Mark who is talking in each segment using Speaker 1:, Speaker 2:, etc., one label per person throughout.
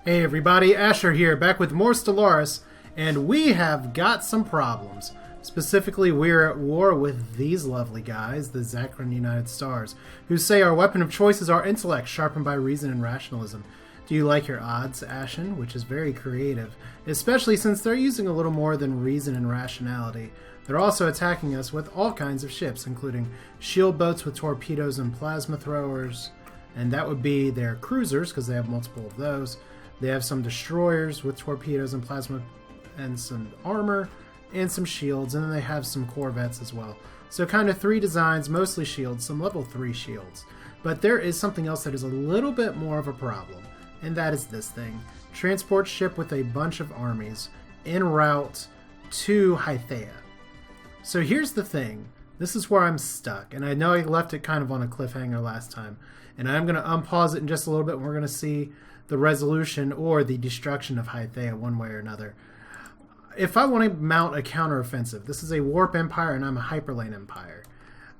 Speaker 1: Hey everybody, Asher here, back with more Stellaris, and we have got some problems. Specifically, we're at war with these lovely guys, the Zakran United Stars, who say our weapon of choice is our intellect, sharpened by reason and rationalism. Do you like your odds, Ashen? Which is very creative, especially since they're using a little more than reason and rationality. They're also attacking us with all kinds of ships, including shield boats with torpedoes and plasma throwers, and that would be their cruisers, because they have multiple of those. They have some destroyers with torpedoes and plasma and some armor and some shields, and then they have some corvettes as well. So kind of three designs, mostly shields, some level 3 shields. But there is something else that is a little bit more of a problem, and that is this thing. Transport ship with a bunch of armies en route to Hythea. So here's the thing. This is where I'm stuck, and I know I left it kind of on a cliffhanger last time, and I'm going to unpause it in just a little bit, and we're going to see the resolution or the destruction of Hythea one way or another. If I want to mount a counteroffensive, this is a warp empire and I'm a hyperlane empire.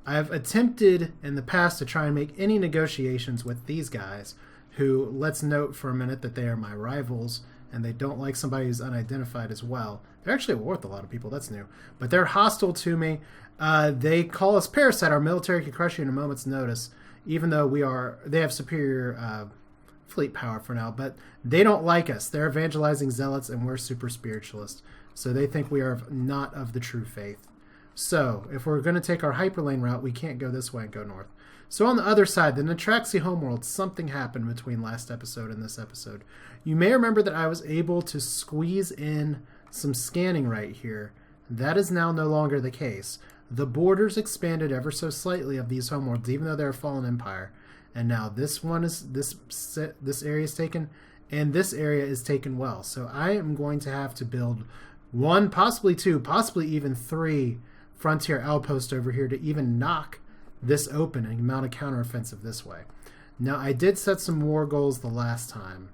Speaker 1: I've attempted in the past to try and make any negotiations with these guys who, let's note for a minute that they are my rivals and they don't like somebody who's unidentified as well. They're actually at war with a lot of people, that's new. But they're hostile to me. They call us Parasite. Our military can crush you in a moment's notice, even though they have superior fleet power for now, but they don't like us. They're evangelizing zealots and we're super spiritualist, so they think we are not of the true faith. So if we're going to take our hyperlane route, we can't go this way and go north. So on the other side, the Natraxi homeworld, something happened between last episode and this episode. You may remember that I was able to squeeze in some scanning right here. That is now no longer the case. The borders expanded ever so slightly of these homeworlds, even though they're a fallen empire. And now this area is taken, and this area is taken well. So I am going to have to build 1, possibly 2, possibly even 3 frontier outposts over here to even knock this open and mount a counteroffensive this way. Now I did set some war goals the last time,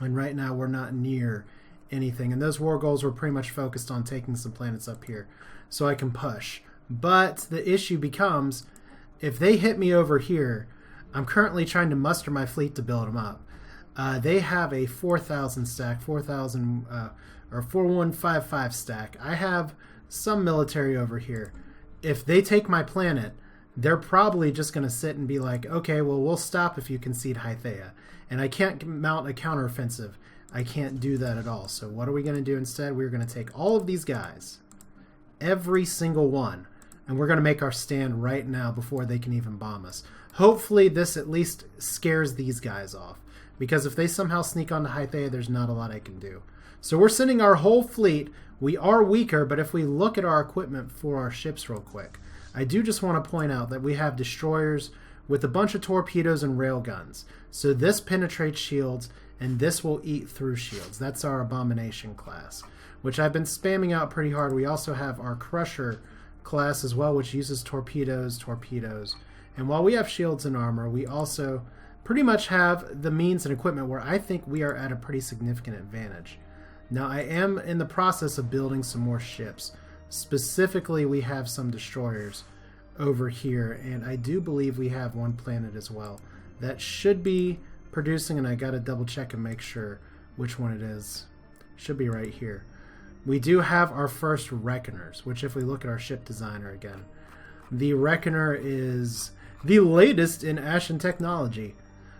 Speaker 1: and right now we're not near anything. And those war goals were pretty much focused on taking some planets up here so I can push. But the issue becomes, if they hit me over here, I'm currently trying to muster my fleet to build them up. They have a 4,000 stack, 4,000 or 4,155 stack. I have some military over here. If they take my planet, they're probably just going to sit and be like, okay, well, we'll stop if you concede Hythea. And I can't mount a counteroffensive. I can't do that at all. So what are we going to do instead? We're going to take all of these guys, every single one, and we're going to make our stand right now before they can even bomb us. Hopefully this at least scares these guys off, because if they somehow sneak onto Hythea, there's not a lot I can do. So we're sending our whole fleet. We are weaker, but if we look at our equipment for our ships real quick, I do just want to point out that we have destroyers with a bunch of torpedoes and railguns. So this penetrates shields, and this will eat through shields. That's our Abomination class, which I've been spamming out pretty hard. We also have our Crusher class as well, which uses torpedoes. And while we have shields and armor, we also pretty much have the means and equipment where I think we are at a pretty significant advantage. Now, I am in the process of building some more ships. Specifically, we have some destroyers over here, and I do believe we have one planet as well that should be producing, and I got to double check and make sure which one it is. Should be right here. We do have our first Reckoners, which if we look at our ship designer again, the Reckoner is the latest in Ashen technology,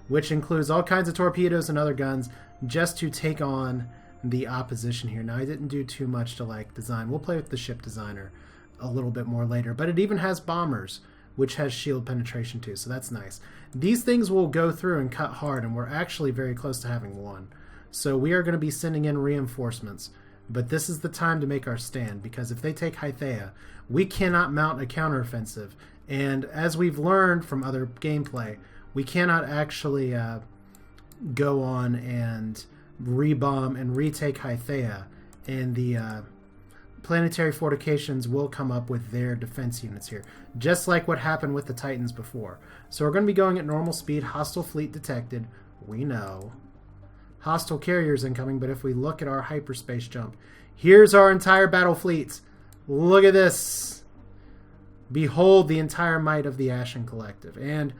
Speaker 1: which includes all kinds of torpedoes and other guns just to take on the opposition here. Now, I didn't do too much to design. We'll play with the ship designer a little bit more later, but it even has bombers, which has shield penetration too, so that's nice. These things will go through and cut hard, and we're actually very close to having one. So we are going to be sending in reinforcements, but this is the time to make our stand, because if they take Hythea, we cannot mount a counteroffensive. And as we've learned from other gameplay, we cannot actually go on and rebomb and retake Hythea, and the planetary fortifications will come up with their defense units here, just like what happened with the Titans before. So we're going to be going at normal speed. Hostile fleet detected. We know. Hostile carriers incoming, but if we look at our hyperspace jump, here's our entire battle fleet. Look at this. Behold the entire might of the Ashen Collective. And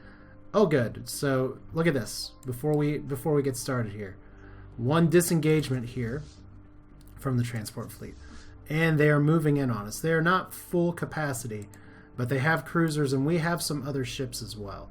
Speaker 1: oh good, so look at this before we get started here. one disengagement here from the transport fleet. And they are moving in on us. They are not full capacity, but they have cruisers, and we have some other ships as well.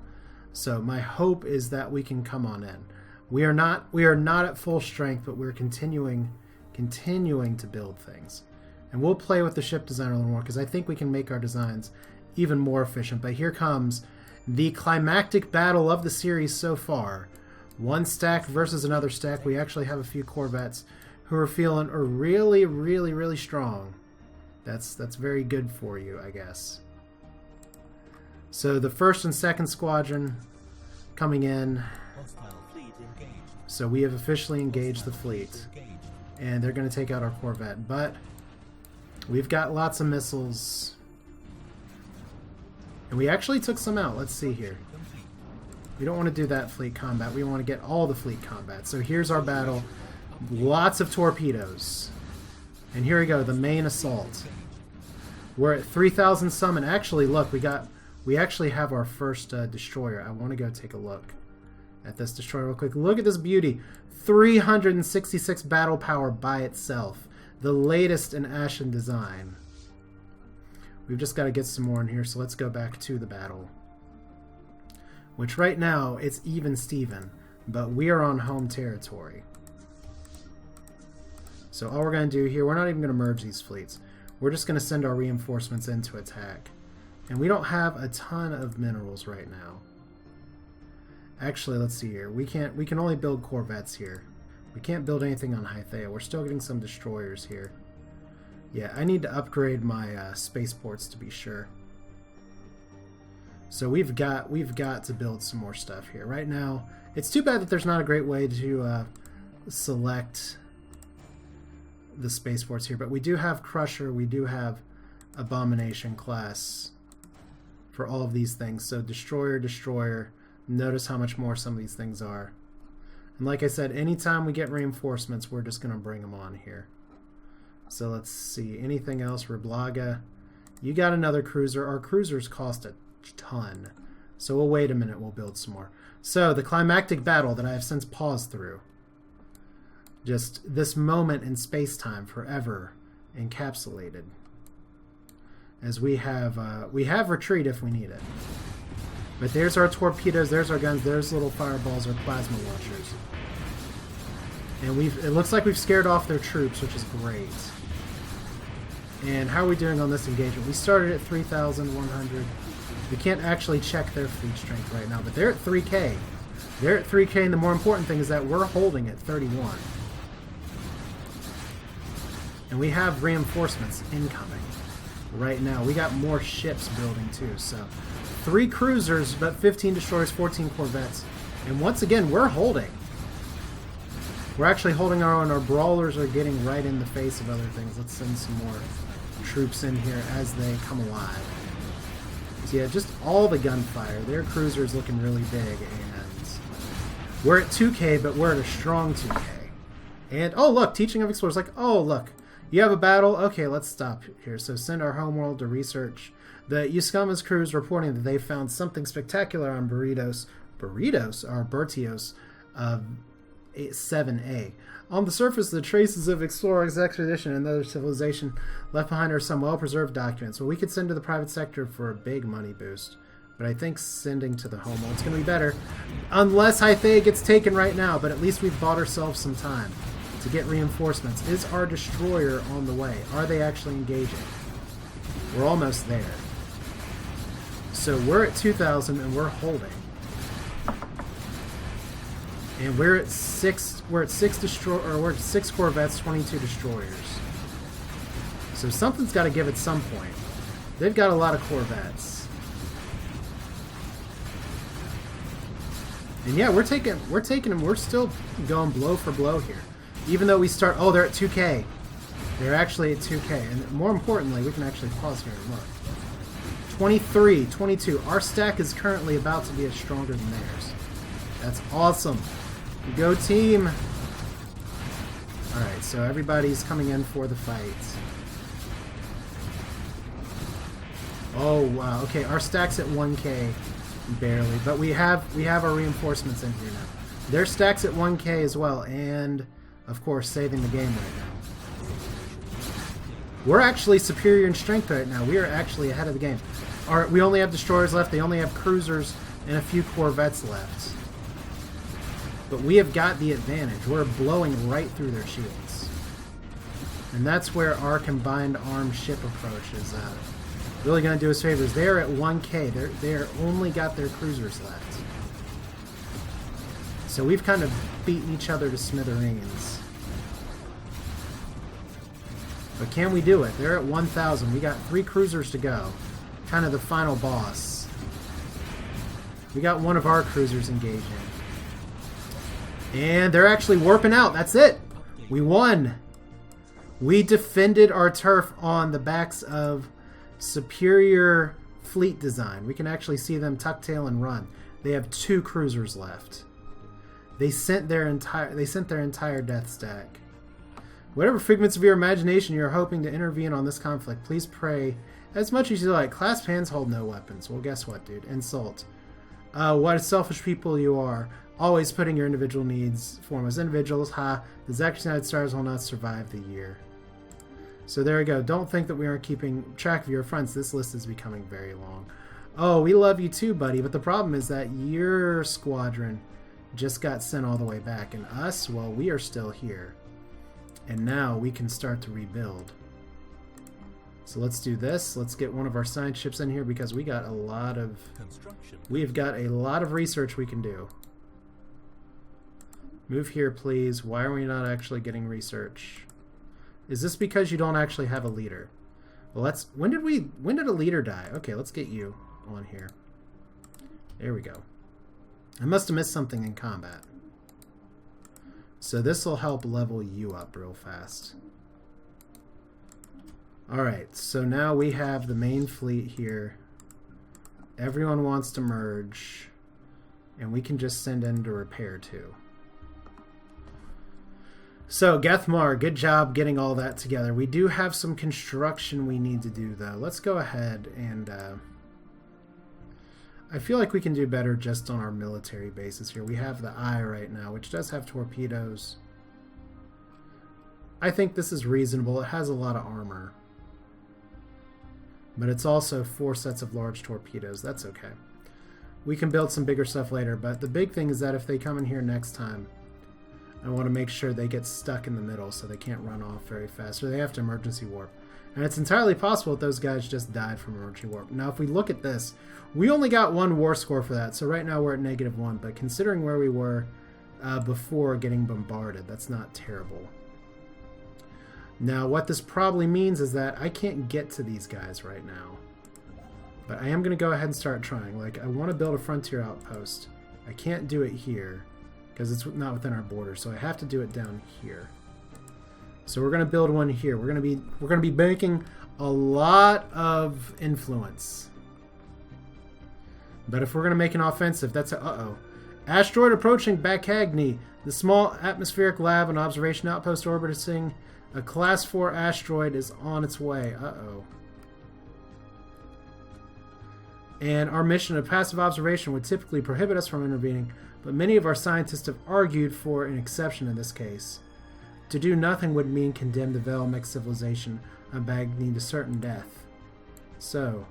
Speaker 1: So my hope is that we can come on in. We are not at full strength, but we're continuing to build things. And we'll play with the ship design a little more, because I think we can make our designs even more efficient. But here comes the climactic battle of the series so far. One stack versus another stack. We actually have a few corvettes who are feeling really, really, really strong. That's very good for you, I guess. So the first and second squadron coming in. So we have officially engaged the fleet. And they're going to take out our corvette. But we've got lots of missiles. And we actually took some out. Let's see here. We don't want to do that fleet combat. We want to get all the fleet combat. So here's our battle. Lots of torpedoes. And here we go, the main assault. We're at 3,000 summon. Actually, look, we actually have our first destroyer. I want to go take a look at this destroyer real quick. Look at this beauty. 366 battle power by itself. The latest in Ashen design. We've just got to get some more in here, so let's go back to the battle. Which right now, it's even Steven, but we are on home territory. So all we're going to do here, we're not even going to merge these fleets. We're just going to send our reinforcements in to attack. And we don't have a ton of minerals right now. Actually, let's see here. We can only build corvettes here. We can't build anything on Hythea. We're still getting some destroyers here. Yeah, I need to upgrade my spaceports to be sure. So we've got to build some more stuff here. Right now, it's too bad that there's not a great way to select the spaceports here, but we do have Crusher, we do have Abomination class for all of these things. So destroyer, notice how much more some of these things are. And like I said, anytime we get reinforcements, we're just going to bring them on here. So let's see, anything else? Reblaga, you got another cruiser. Our cruisers cost a ton, so we'll wait a minute, we'll build some more. So the climactic battle that I have since paused through. Just this moment in space-time forever encapsulated. As we have retreat if we need it. But there's our torpedoes, there's our guns, there's little fireballs or plasma launchers. And it looks like we've scared off their troops, which is great. And how are we doing on this engagement? We started at 3,100. We can't actually check their fleet strength right now, but they're at 3K. They're at 3K, and the more important thing is that we're holding at 31. And we have reinforcements incoming right now. We got more ships building too. So 3 cruisers, but 15 destroyers, 14 corvettes. And once again, we're holding. We're actually holding our own. Our brawlers are getting right in the face of other things. Let's send some more troops in here as they come alive. So yeah, just all the gunfire. Their cruiser is looking really big. And we're at 2K, but we're at a strong 2K. And, oh look, Teaching of Explorers. Like, oh look. You have a battle? Okay, let's stop here. So send our homeworld to research. The Euskama's crew is reporting that they found something spectacular on Burritos, or Bertios, 7A. On the surface, the traces of explorers' expedition and other civilization left behind are some well-preserved documents. Well, we could send to the private sector for a big money boost. But I think sending to the homeworld is going to be better. Unless Hythea gets taken right now, but at least we've bought ourselves some time to get reinforcements. Is our destroyer on the way? Are they actually engaging? We're almost there. So we're at 2,000 and we're holding. And we're at 6 corvettes, 22 destroyers. So something's got to give at some point. They've got a lot of corvettes. And yeah, we're taking them. We're still going blow for blow here. Even though we start... Oh, they're at 2K. They're actually at 2K. And more importantly, we can actually pause here and look. 23, 22. Our stack is currently about to be as stronger than theirs. That's awesome. Go team! Alright, so everybody's coming in for the fight. Oh, wow. Okay, our stack's at 1K. Barely. But we have our reinforcements in here now. Their stack's at 1k as well, and of course saving the game right now. We're actually superior in strength right now. We are actually ahead of the game. We only have destroyers left. They only have cruisers and a few corvettes left. But we have got the advantage. We're blowing right through their shields. And that's where our combined armed ship approach is really going to do us favors. They're at 1k. They're only got their cruisers left. So we've kind of beaten each other to smithereens. But can we do it? They're at 1,000. We got 3 cruisers to go. Kind of the final boss. We got one of our cruisers engaging. And they're actually warping out. That's it. We won. We defended our turf on the backs of superior fleet design. We can actually see them tuck tail and run. They have 2 cruisers left. They sent their entire death stack. Whatever figments of your imagination you're hoping to intervene on this conflict, please pray as much as you like. Clasped hands hold no weapons. Well, guess what, dude? Insult. What a selfish people you are. Always putting your individual needs foremost. Individuals, ha. The Zachary United Stars will not survive the year. So there we go. Don't think that we aren't keeping track of your fronts. This list is becoming very long. Oh, we love you too, buddy. But the problem is that your squadron just got sent all the way back. And us, well, we are still here. And now we can start to rebuild. So let's do this. Let's get one of our science ships in here because we got a lot of... We've got a lot of research we can do. Move here, please. Why are we not actually getting research? Is this because you don't actually have a leader? Well, let's... When did a leader die? Okay, let's get you on here. There we go. I must have missed something in combat. So this will help level you up real fast. Alright, so now we have the main fleet here. Everyone wants to merge. And we can just send in to repair too. So, Gethmar, good job getting all that together. We do have some construction we need to do, though. Let's go ahead and... I feel like we can do better just on our military bases here. We have the Eye right now, which does have torpedoes. I think this is reasonable. It has a lot of armor. But it's also 4 sets of large torpedoes. That's okay. We can build some bigger stuff later, but the big thing is that if they come in here next time, I want to make sure they get stuck in the middle so they can't run off very fast, or they have to emergency warp. And it's entirely possible that those guys just died from emergency warp. Now, if we look at this, we only got 1 war score for that, so right now we're at -1, but considering where we were before getting bombarded, that's not terrible. Now, what this probably means is that I can't get to these guys right now. But I am going to go ahead and start trying. Like, I want to build a frontier outpost. I can't do it here, because it's not within our borders, so I have to do it down here. So we're going to build one here. We're going to be banking a lot of influence. But if we're going to make an offensive, that's a... Uh-oh. Asteroid approaching Bacagni. The small atmospheric lab and observation outpost orbiting a Class 4 asteroid is on its way. Uh-oh. And our mission of passive observation would typically prohibit us from intervening, but many of our scientists have argued for an exception in this case. To do nothing would mean condemn the Velmec civilization on Bagni to certain death. So,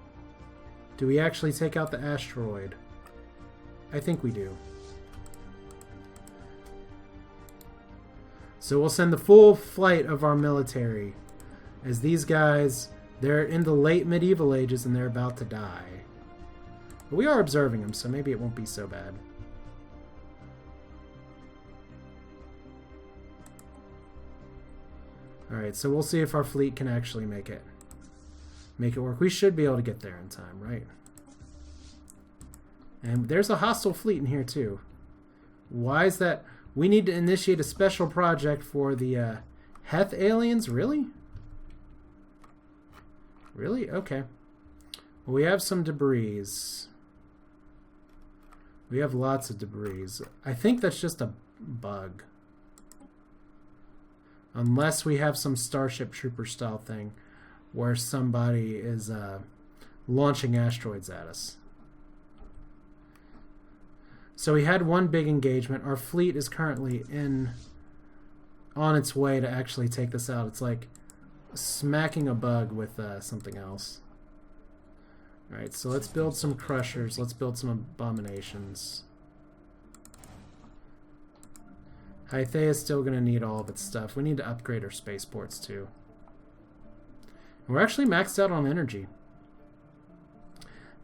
Speaker 1: do we actually take out the asteroid? I think we do. So we'll send the full flight of our military, as these guys, they're in the late medieval ages and they're about to die. But we are observing them, so maybe it won't be so bad. Alright, so we'll see if our fleet can actually make it work. We should be able to get there in time, right? And there's a hostile fleet in here too. Why is that? We need to initiate a special project for the Heth aliens? Really? Really? Okay. Well, we have some debris. We have lots of debris. I think that's just a bug. Unless we have some Starship Trooper style thing where somebody is launching asteroids at us. So we had one big engagement. Our fleet is currently on its way to actually take this out. It's like smacking a bug with something else. Alright, so let's build some crushers. Let's build some abominations. Hythea is still going to need all of its stuff. We need to upgrade our spaceports too. And we're actually maxed out on energy.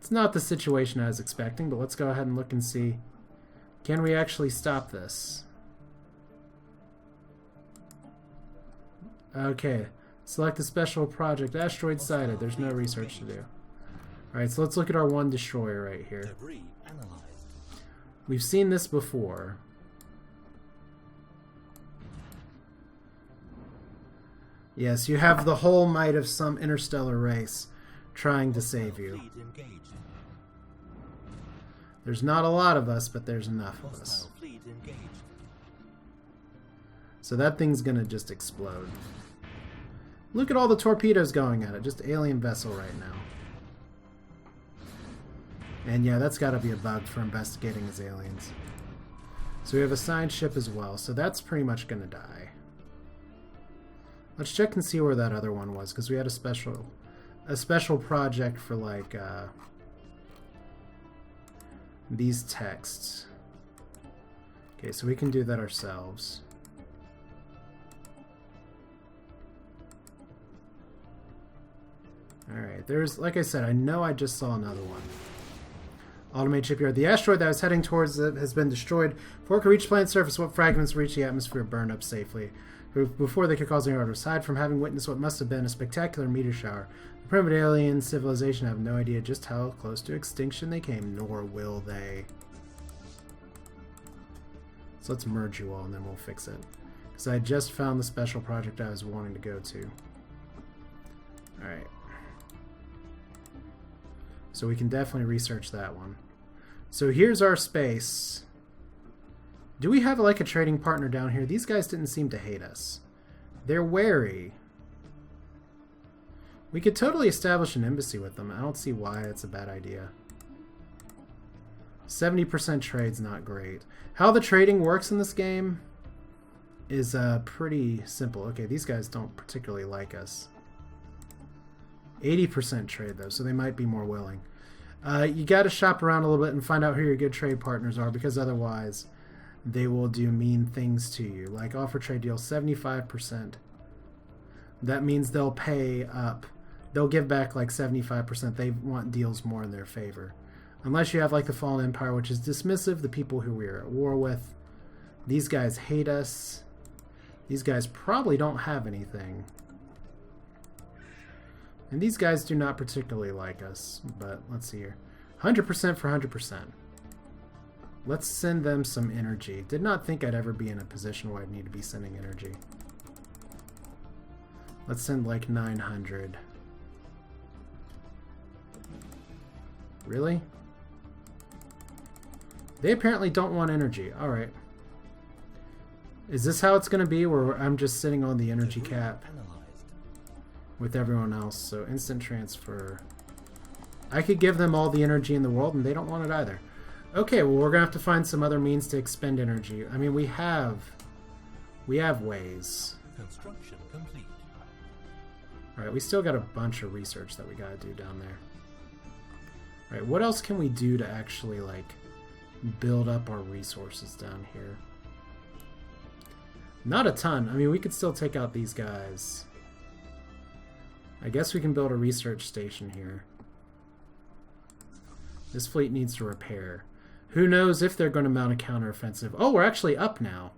Speaker 1: It's not the situation I was expecting, but let's go ahead and look and see. Can we actually stop this? Okay. Select a special project. Asteroid sighted. There's no research to do. Alright, so let's look at our one destroyer right here. We've seen this before. Yes, you have the whole might of some interstellar race trying to save you. There's not a lot of us, but there's enough of us. So that thing's gonna just explode. Look at all the torpedoes going at it. Just alien vessel right now. And yeah, that's gotta be a bug for investigating as aliens. So we have a signed ship as well, so that's pretty much gonna die. Let's check and see where that other one was, because we had a special project for like these texts. Okay, so we can do that ourselves. Alright, there's, like I said, I know I just saw another one. Automated shipyard. The asteroid that was heading towards it has been destroyed. Before it could reach the planet's surface, what fragments reached the atmosphere burned up safely. Before they could cause any harm. Aside from having witnessed what must have been a spectacular meteor shower, the primitive alien civilization have no idea just how close to extinction they came, nor will they. So let's merge you all and then we'll fix it. Because I just found the special project I was wanting to go to. Alright. So we can definitely research that one. So here's our space. Do we have like a trading partner down here? These guys didn't seem to hate us. They're wary. We could totally establish an embassy with them. I don't see why it's a bad idea. 70% trade's not great. How the trading works in this game is pretty simple. Okay, these guys don't particularly like us. 80% trade though, so they might be more willing. You got to shop around a little bit and find out who your good trade partners are, because otherwise they will do mean things to you. Like offer trade deal 75%. That means they'll pay up. They'll give back like 75%. They want deals more in their favor. Unless you have like the Fallen Empire, which is dismissive, the people who we're at war with. These guys hate us. These guys probably don't have anything. And these guys do not particularly like us. But let's see here. 100% for 100%. Let's send them some energy. Did not think I'd ever be in a position where I'd need to be sending energy. Let's send like 900. Really? They apparently don't want energy. Alright. Is this how it's going to be, where I'm just sitting on the energy cap with everyone else? So instant transfer. I could give them all the energy in the world and they don't want it either. Okay, well we're going to have to find some other means to expend energy. I mean, we have ways.
Speaker 2: Construction complete.
Speaker 1: Alright, we still got a bunch of research that we got to do down there. Alright, what else can we do to actually, like, build up our resources down here? Not a ton. I mean, we could still take out these guys. I guess we can build a research station here. This fleet needs to repair. Who knows if they're going to mount a counteroffensive. Oh, we're actually up now.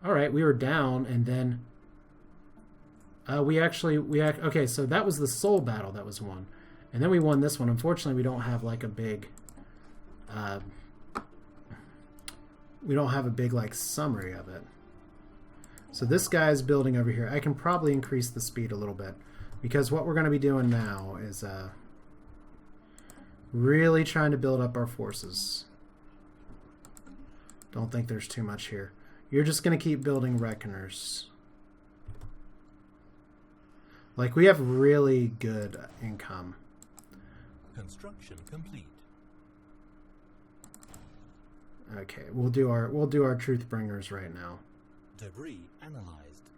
Speaker 1: Alright, we were down, and then... okay, so that was the Soul battle that was won. And then we won this one. Unfortunately, we don't have, like, a big... we don't have a big, like, summary of it. So this guy's building over here. I can probably increase the speed a little bit, because what we're going to be doing now is... really trying to build up our forces. Don't think there's too much here. You're just going to keep building reckoners. Like, we have really good income.
Speaker 2: Construction complete.
Speaker 1: Okay, we'll do our truth bringers right now.
Speaker 2: Debris analyzed.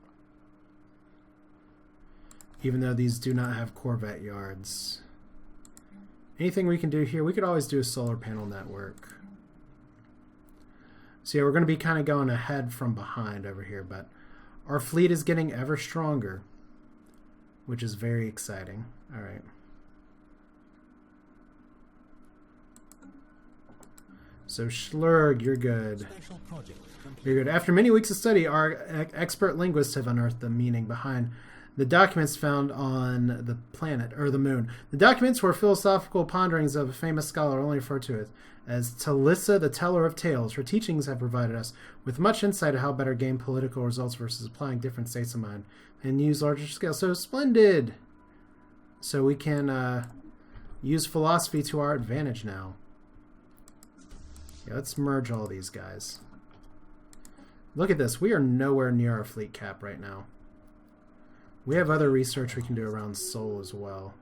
Speaker 1: Even though these do not have Corvette yards. Anything we can do here? We could always do a solar panel network. So yeah, we're going to be kind of going ahead from behind over here, but our fleet is getting ever stronger, which is very exciting. All right. So Schlurg, you're good. You're good. After many weeks of study, our expert linguists have unearthed the meaning behind the documents found on the planet, or the moon. The documents were philosophical ponderings of a famous scholar only referred to as Talissa, the teller of tales. Her teachings have provided us with much insight of how better gain political results versus applying different states of mind and use larger scale. So splendid! So we can use philosophy to our advantage now. Yeah, let's merge all these guys. Look at this. We are nowhere near our fleet cap right now. We have other research we can do around Sol as well.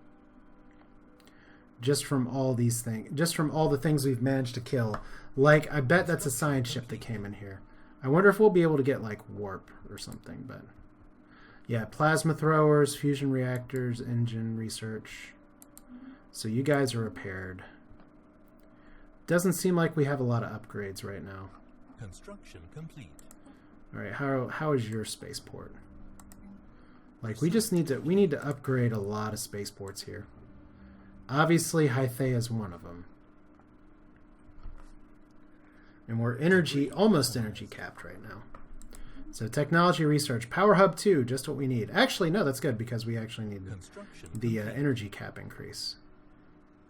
Speaker 1: Just from all these things, just from all the things we've managed to kill. Like, I bet that's a science ship that came in here. I wonder if we'll be able to get, like, warp or something, but... Yeah, plasma throwers, fusion reactors, engine research. So you guys are repaired. Doesn't seem like we have a lot of upgrades right now.
Speaker 2: Construction complete.
Speaker 1: Alright, how is your spaceport? Like, we need to upgrade a lot of spaceports here. Obviously, Hythea is one of them. And we're almost energy capped right now. So technology research. Power Hub 2, just what we need. Actually, no, that's good because we actually need the energy cap increase.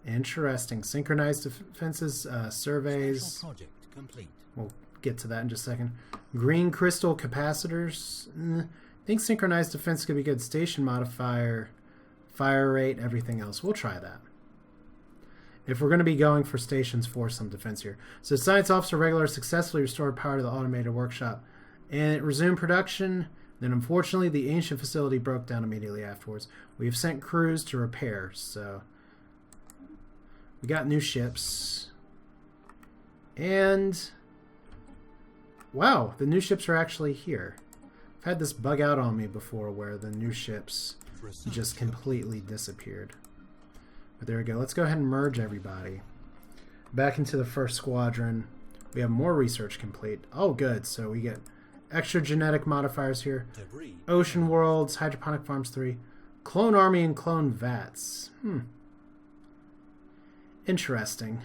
Speaker 1: Interesting. Synchronized defenses, surveys.
Speaker 2: Project complete.
Speaker 1: We'll get to that in just a second. Green crystal capacitors. I think synchronized defense could be good. Station modifier, fire rate, everything else. We'll try that. If we're going to be going for stations for some defense here. So Science Officer Regular successfully restored power to the automated workshop. And it resumed production. Then unfortunately the ancient facility broke down immediately afterwards. We have sent crews to repair. So we got new ships. And wow, the new ships are actually here. I've had this bug out on me before where the new ships just completely disappeared. But there we go. Let's go ahead and merge everybody. Back into the first squadron. We have more research complete. Oh, good. So we get extra genetic modifiers here. Ocean Worlds, Hydroponic Farms 3, Clone Army, and Clone Vats. Interesting.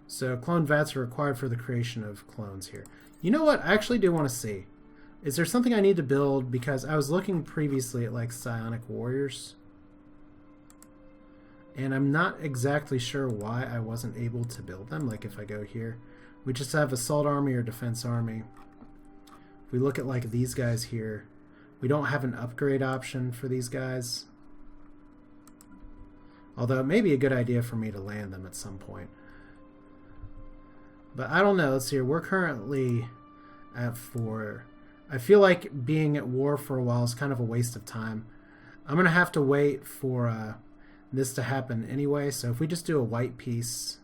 Speaker 1: So clone vats are required for the creation of clones here. You know what? I actually do want to see. Is there something I need to build? Because I was looking previously at like psionic warriors. And I'm not exactly sure why I wasn't able to build them. Like if I go here, we just have assault army or defense army. If we look at like these guys here, we don't have an upgrade option for these guys. Although it may be a good idea for me to land them at some point. But I don't know. Let's see here. We're currently at 4. I feel like being at war for a while is kind of a waste of time. I'm going to have to wait for this to happen anyway. So if we just do a white piece.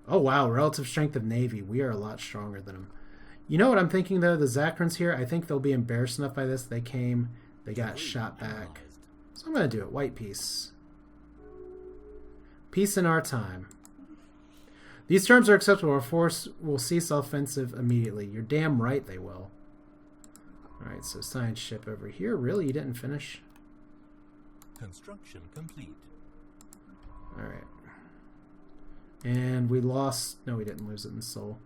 Speaker 1: Oh, wow. Relative strength of Navy. We are a lot stronger than them. You know what I'm thinking, though? The Zachrans here, I think they'll be embarrassed enough by this. They came. They got shot back. So I'm going to do it. White piece. Peace in our time. These terms are acceptable. Our force will cease offensive immediately. You're damn right they will. Alright, so science ship over here. Really? You didn't finish?
Speaker 2: Construction complete.
Speaker 1: Alright. And we lost... No, we didn't lose it in Sol.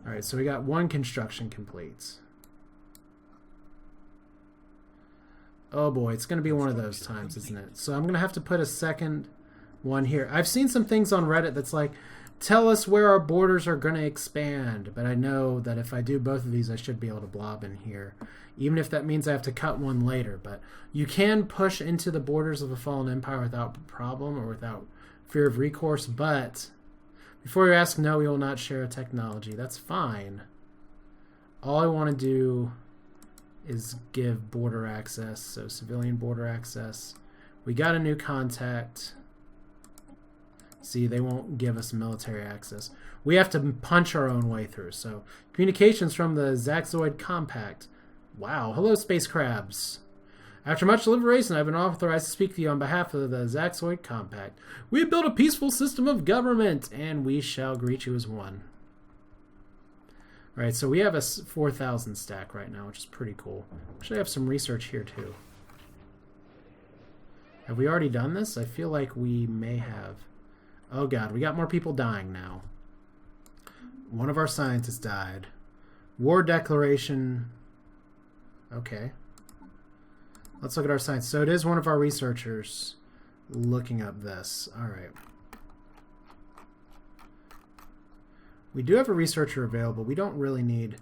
Speaker 1: Alright, so we got 1 construction complete. Oh boy, it's going to be one of those times, isn't it? So I'm going to have to put a second one here. I've seen some things on Reddit that's like, tell us where our borders are going to expand. But I know that if I do both of these, I should be able to blob in here. Even if that means I have to cut one later. But you can push into the borders of a fallen empire without problem or without fear of recourse. But before you ask, no, we will not share a technology. That's fine. All I want to do is give border access. So civilian border access. We got a new contact. See, they won't give us military access. We have to punch our own way through. So, communications from the Zaxoid Compact. Wow. Hello, space crabs. After much deliberation, I've been authorized to speak to you on behalf of the Zaxoid Compact. We have built a peaceful system of government, and we shall greet you as one. Alright, so we have a 4,000 stack right now, which is pretty cool. Actually, I have some research here, too. Have we already done this? I feel like we may have. Oh god, we got more people dying now. One of our scientists died. War declaration. Okay. Let's look at our science. So it is one of our researchers looking up this. Alright. We do have a researcher available. We don't really need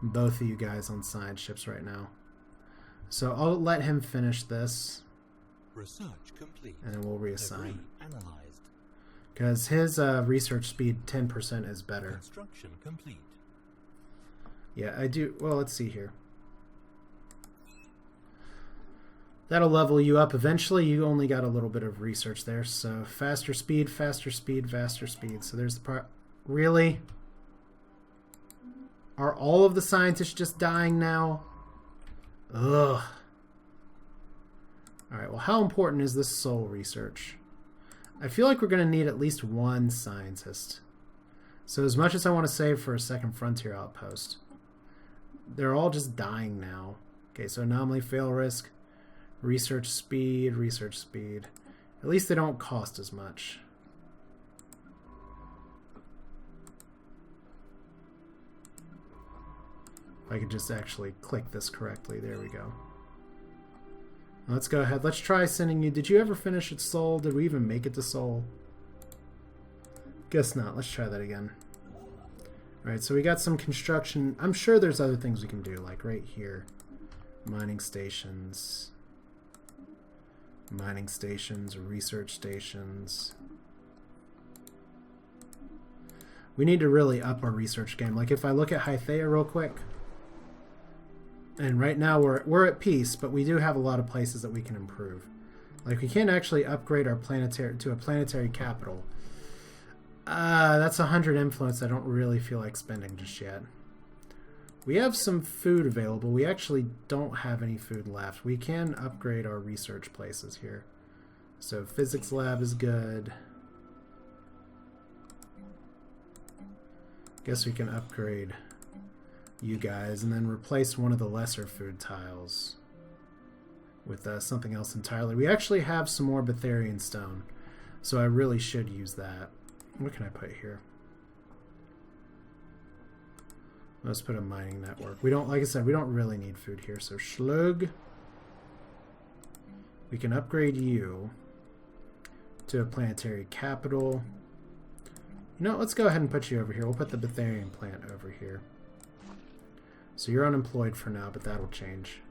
Speaker 1: both of you guys on science ships right now. So I'll let him finish this.
Speaker 2: Research complete.
Speaker 1: And then we'll reassign.
Speaker 2: Analyzed.
Speaker 1: Because his research speed 10% is better.
Speaker 2: Construction complete.
Speaker 1: Yeah, I do. Well, let's see here. That'll level you up. Eventually, you only got a little bit of research there. So faster speed, faster speed, faster speed. So there's the part. Really? Are all of the scientists just dying now? Ugh. Alright, well, how important is this soul research? I feel like we're going to need at least one scientist. So as much as I want to save for a second frontier outpost, they're all just dying now. Okay, so anomaly, fail risk, research speed, research speed. At least they don't cost as much. If I could just actually click this correctly. There we go. Let's go ahead. Let's try sending you. Did you ever finish at Soul? Did we even make it to Soul? Guess not. Let's try that again. Alright, so we got some construction. I'm sure there's other things we can do, like right here. Mining stations. Mining stations, research stations. We need to really up our research game. Like if I look at Hythea real quick. And right now we're at peace, but we do have a lot of places that we can improve. Like we can't actually upgrade our planetary to a planetary capital. That's 100 influence I don't really feel like spending just yet. We have some food available. We actually don't have any food left. We can upgrade our research places here. So physics lab is good. Guess we can upgrade you guys and then replace one of the lesser food tiles with something else entirely. We actually have some more Betharian stone, so I really should use that. What can I put here? Let's put a mining network. We don't, like I said, we don't really need food here, so Schlug. We can upgrade you to a planetary capital. You know, let's go ahead and put you over here. We'll put the Betharian plant over here. So you're unemployed for now, but that'll change.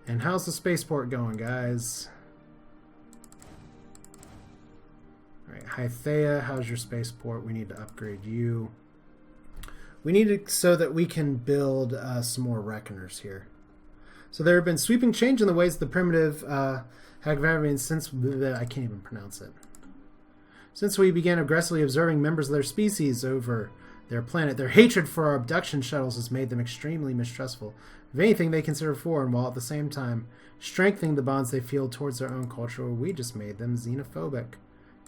Speaker 1: And how's the spaceport going, guys? Alright, Hythea, how's your spaceport? We need to upgrade you. We need it so that we can build some more Reckoners here. So there have been sweeping change in the ways the primitive Hagvarians since... I can't even pronounce it. Since we began aggressively observing members of their species over their planet, their hatred for our abduction shuttles has made them extremely mistrustful. If anything, they consider foreign, while at the same time strengthening the bonds they feel towards their own culture. We just made them xenophobic.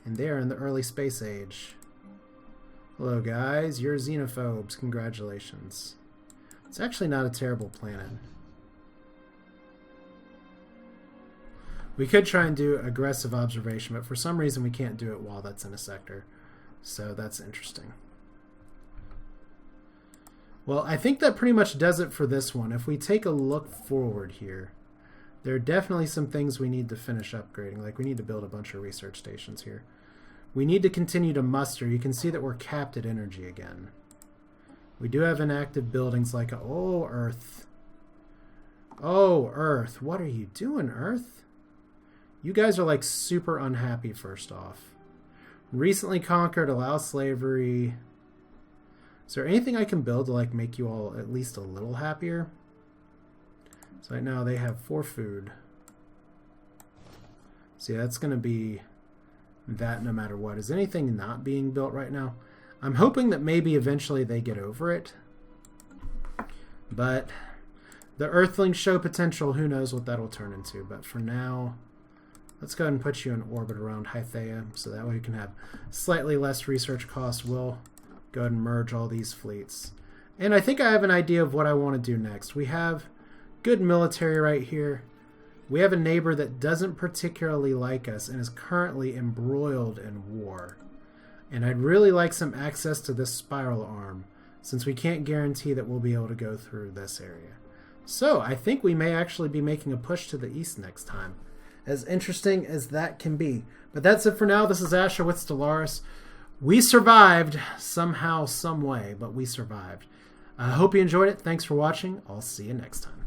Speaker 1: And they're in the early space age. Hello, guys. You're xenophobes. Congratulations. It's actually not a terrible planet. We could try and do aggressive observation, but for some reason we can't do it while that's in a sector. So that's interesting. Well, I think that pretty much does it for this one. If we take a look forward here, there are definitely some things we need to finish upgrading. Like we need to build a bunch of research stations here. We need to continue to muster. You can see that we're capped at energy again. We do have inactive buildings like... Oh, Earth. Oh, Earth. What are you doing, Earth? You guys are like super unhappy, first off. Recently conquered, allow slavery... Is there anything I can build to like make you all at least a little happier? So right now they have 4 food. See, that's going to be that no matter what. Is anything not being built right now? I'm hoping that maybe eventually they get over it. But the Earthlings show potential. Who knows what that'll turn into. But for now, let's go ahead and put you in orbit around Hythea, so that way we can have slightly less research costs. We'll go ahead and merge all these fleets. And I think I have an idea of what I want to do next. We have good military right here. We have a neighbor that doesn't particularly like us and is currently embroiled in war. And I'd really like some access to this spiral arm, since we can't guarantee that we'll be able to go through this area. So I think we may actually be making a push to the east next time. As interesting as that can be. But that's it for now. This is Asher with Stellaris. We survived somehow, some way, but we survived. I hope you enjoyed it. Thanks for watching. I'll see you next time.